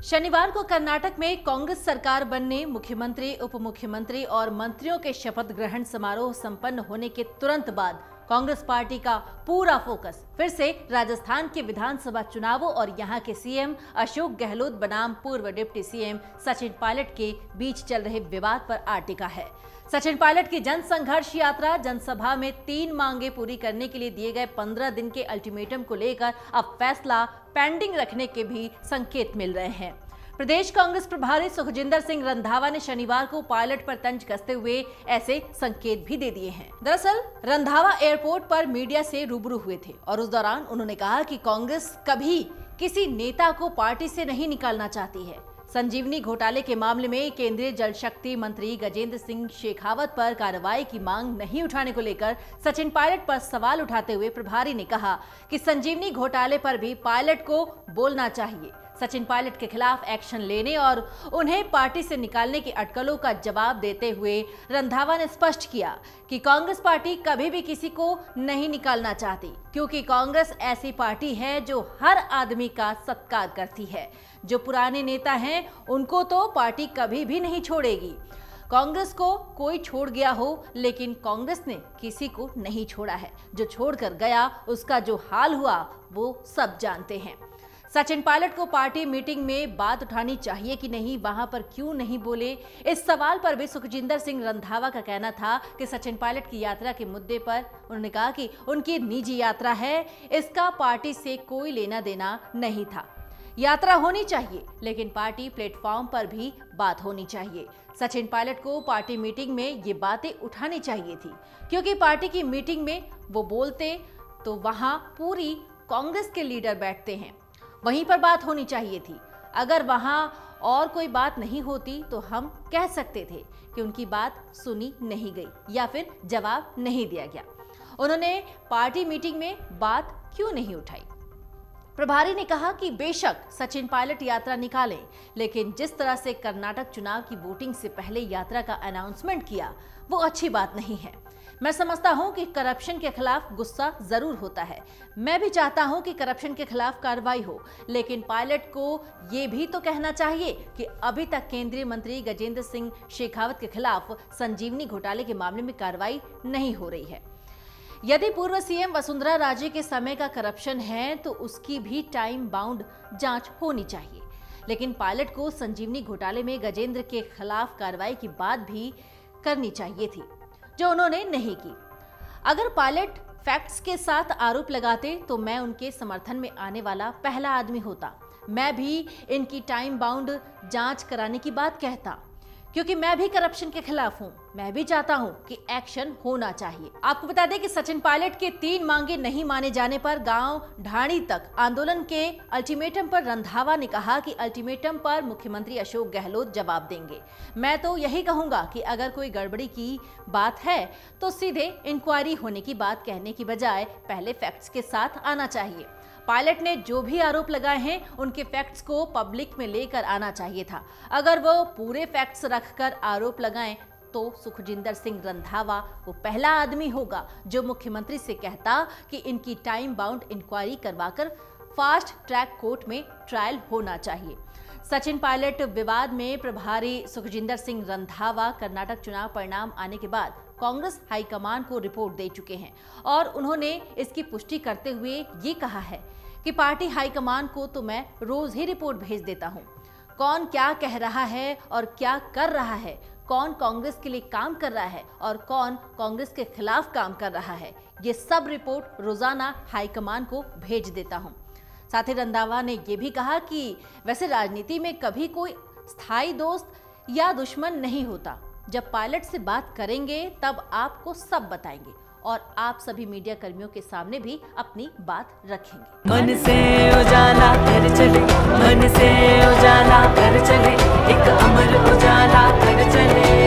शनिवार को कर्नाटक में कांग्रेस सरकार बनने, मुख्यमंत्री, उप मुख्यमंत्री और मंत्रियों के शपथ ग्रहण समारोह संपन्न होने के तुरंत बाद कांग्रेस पार्टी का पूरा फोकस फिर से राजस्थान के विधानसभा चुनावों और यहां के सीएम अशोक गहलोत बनाम पूर्व डिप्टी सीएम सचिन पायलट के बीच चल रहे विवाद पर आ टिका है। सचिन पायलट की जनसंघर्ष यात्रा जनसभा में 3 मांगे पूरी करने के लिए दिए गए 15 दिन के अल्टीमेटम को लेकर अब फैसला पेंडिंग रखने के भी संकेत मिल रहे हैं। प्रदेश कांग्रेस प्रभारी सुखजिंदर सिंह रंधावा ने शनिवार को पायलट पर तंज कसते हुए ऐसे संकेत भी दे दिए हैं। दरअसल रंधावा एयरपोर्ट पर मीडिया से रूबरू हुए थे और उस दौरान उन्होंने कहा कि कांग्रेस कभी किसी नेता को पार्टी से नहीं निकालना चाहती है। संजीवनी घोटाले के मामले में केंद्रीय जल शक्ति मंत्री गजेंद्र सिंह शेखावत पर कार्रवाई की मांग नहीं उठाने को लेकर सचिन पायलट पर सवाल उठाते हुए प्रभारी ने कहा कि संजीवनी घोटाले पर भी पायलट को बोलना चाहिए। सचिन पायलट के खिलाफ एक्शन लेने और उन्हें पार्टी से निकालने की अटकलों का जवाब देते हुए रंधावा ने स्पष्ट किया कि कांग्रेस पार्टी कभी भी किसी को नहीं निकालना चाहती, क्योंकि कांग्रेस ऐसी पार्टी है जो हर आदमी का सत्कार करती है। जो पुराने नेता हैं उनको तो पार्टी कभी भी नहीं छोड़ेगी। कांग्रेस को कोई छोड़ गया हो, लेकिन कांग्रेस ने किसी को नहीं छोड़ा है। जो छोड़कर गया उसका जो हाल हुआ वो सब जानते हैं। सचिन पायलट को पार्टी मीटिंग में बात उठानी चाहिए कि नहीं, वहां पर क्यों नहीं बोले, इस सवाल पर भी सुखजिंदर सिंह रंधावा का कहना था कि सचिन पायलट की यात्रा के मुद्दे पर उन्होंने कहा कि उनकी निजी यात्रा है, इसका पार्टी से कोई लेना देना नहीं था। यात्रा होनी चाहिए, लेकिन पार्टी प्लेटफॉर्म पर भी बात होनी चाहिए। सचिन पायलट को पार्टी मीटिंग में ये बातें उठानी चाहिए थी, क्योंकि पार्टी की मीटिंग में वो बोलते तो वहां पूरी कांग्रेस के लीडर बैठते हैं, वहीं पर बात होनी चाहिए थी। अगर वहां और कोई बात नहीं होती तो हम कह सकते थे कि उनकी बात सुनी नहीं गई या फिर जवाब नहीं दिया गया। उन्होंने पार्टी मीटिंग में बात क्यों नहीं उठाई। प्रभारी ने कहा कि बेशक सचिन पायलट यात्रा निकालें, लेकिन जिस तरह से कर्नाटक चुनाव की वोटिंग से पहले यात्रा का अनाउंसमेंट किया वो अच्छी बात नहीं है। मैं समझता हूं कि करप्शन के खिलाफ गुस्सा जरूर होता है। मैं भी चाहता हूं कि करप्शन के खिलाफ कार्रवाई हो, लेकिन पायलट को ये भी तो कहना चाहिए कि अभी तक केंद्रीय मंत्री गजेंद्र सिंह शेखावत के खिलाफ संजीवनी घोटाले के मामले में कार्रवाई नहीं हो रही है। यदि पूर्व सीएम वसुंधरा राजे के समय का करप्शन है तो उसकी भी टाइम बाउंड जांच होनी चाहिए, लेकिन पायलट को संजीवनी घोटाले में गजेंद्र के खिलाफ कार्रवाई की बात भी करनी चाहिए थी, जो उन्होंने नहीं की। अगर पायलट फैक्ट्स के साथ आरोप लगाते तो मैं उनके समर्थन में आने वाला पहला आदमी होता। मैं भी इनकी टाइम बाउंड जांच कराने की बात कहता, क्योंकि मैं भी करप्शन के खिलाफ हूं। मैं भी चाहता हूं कि एक्शन होना चाहिए। आपको बता दें कि सचिन पायलट के 3 मांगे नहीं माने जाने पर गांव ढाणी तक आंदोलन के अल्टीमेटम पर रंधावा ने कहा कि अल्टीमेटम पर मुख्यमंत्री अशोक गहलोत जवाब देंगे। मैं तो यही कहूंगा कि अगर कोई गड़बड़ी की बात है तो सीधे इंक्वायरी होने की बात कहने की बजाय पहले फैक्ट्स के साथ आना चाहिए। पायलट ने जो भी आरोप लगाए हैं उनके फैक्ट्स को पब्लिक में लेकर आना चाहिए था। अगर वो पूरे फैक्ट्स रखकर आरोप लगाएं तो सुखजिंदर सिंह रंधावा वो पहला आदमी होगा जो मुख्यमंत्री से कहता कि इनकी टाइम बाउंड इंक्वायरी करवाकर फास्ट ट्रैक कोर्ट में ट्रायल होना चाहिए। सचिन पायलट विवाद में प्रभारी सुखजिंदर सिंह रंधावा कर्नाटक चुनाव परिणाम आने के बाद कांग्रेस हाईकमान को रिपोर्ट दे चुके हैं और उन्होंने इसकी पुष्टि करते हुए ये कहा है कि पार्टी हाईकमान को तो मैं रोज ही रिपोर्ट भेज देता हूं। कौन क्या कह रहा है और क्या कर रहा है, कौन कांग्रेस के लिए काम कर रहा है और कौन कांग्रेस के खिलाफ काम कर रहा है, ये सब रिपोर्ट रोजाना हाईकमान को भेज देता हूं। साथ ही रंधावा ने यह भी कहा कि वैसे राजनीति में कभी कोई स्थायी दोस्त या दुश्मन नहीं होता। जब पायलट से बात करेंगे तब आपको सब बताएंगे और आप सभी मीडिया कर्मियों के सामने भी अपनी बात रखेंगे। मन से उजाला कर चले, मन से उजाला कर चले, एक अमर उजाला कर चले।